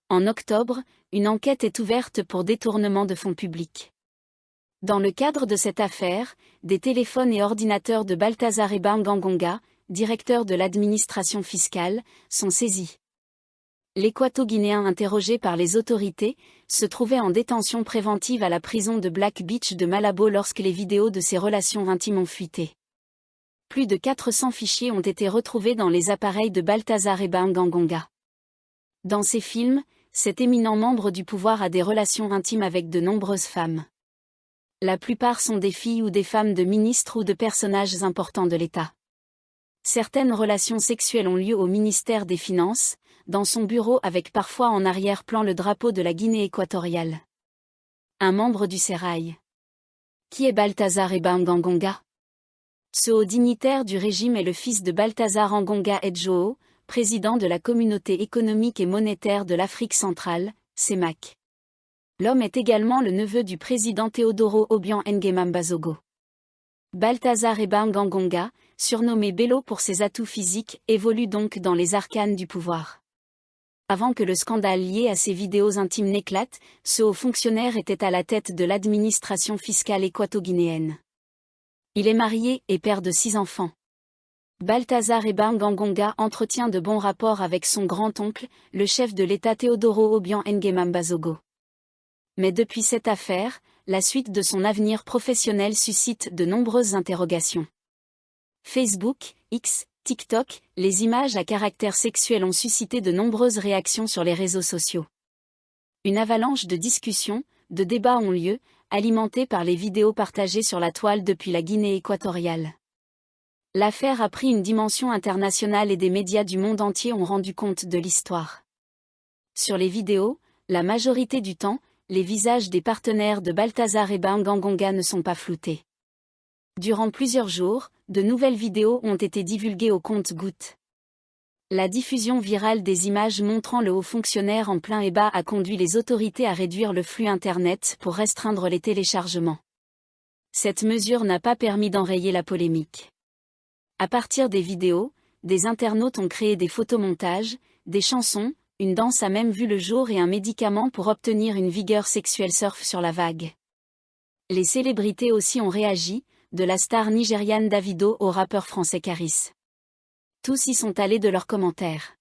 En octobre, une enquête est ouverte pour détournement de fonds publics. Dans le cadre de cette affaire, des téléphones et ordinateurs de Balthazar Ebang Ngonga, directeur de l'administration fiscale, sont saisis. L'Équato-Guinéen interrogé par les autorités, se trouvait en détention préventive à la prison de Black Beach de Malabo lorsque les vidéos de ses relations intimes ont fuité. Plus de 400 fichiers ont été retrouvés dans les appareils de Balthazar Ebang Ngonga. Dans ces films, cet éminent membre du pouvoir a des relations intimes avec de nombreuses femmes. La plupart sont des filles ou des femmes de ministres ou de personnages importants de l'État. Certaines relations sexuelles ont lieu au ministère des Finances, dans son bureau avec parfois en arrière-plan le drapeau de la Guinée équatoriale. Un membre du sérail. Qui est Balthazar Ebang Ngonga? Ce haut dignitaire du régime est le fils de Balthazar Ngonga Edjoo, président de la Communauté économique et monétaire de l'Afrique centrale, CEMAC. L'homme est également le neveu du président Teodoro Obiang Nguema Mbasogo. Balthazar Ebang Ngonga, surnommé Bello pour ses atouts physiques, évolue donc dans les arcanes du pouvoir. Avant que le scandale lié à ses vidéos intimes n'éclate, ce haut fonctionnaire était à la tête de l'administration fiscale équato-guinéenne. Il est marié et père de 6 enfants. Balthazar Ebang Ngonga entretient de bons rapports avec son grand-oncle, le chef de l'État Teodoro Obiang Nguema Mbasogo. Mais depuis cette affaire, la suite de son avenir professionnel suscite de nombreuses interrogations. Facebook, X, TikTok, les images à caractère sexuel ont suscité de nombreuses réactions sur les réseaux sociaux. Une avalanche de discussions, de débats ont lieu, alimentés par les vidéos partagées sur la toile depuis la Guinée équatoriale. L'affaire a pris une dimension internationale et des médias du monde entier ont rendu compte de l'histoire. Sur les vidéos, la majorité du temps, les visages des partenaires de Balthazar Ebang Ngonga ne sont pas floutés. Durant plusieurs jours, de nouvelles vidéos ont été divulguées au compte-gouttes. La diffusion virale des images montrant le haut fonctionnaire en plein ébat a conduit les autorités à réduire le flux Internet pour restreindre les téléchargements. Cette mesure n'a pas permis d'enrayer la polémique. À partir des vidéos, des internautes ont créé des photomontages, des chansons, une danse a même vu le jour et un médicament pour obtenir une vigueur sexuelle surfe sur la vague. Les célébrités aussi ont réagi, de la star nigériane Davido au rappeur français Karis. Tous y sont allés de leurs commentaires.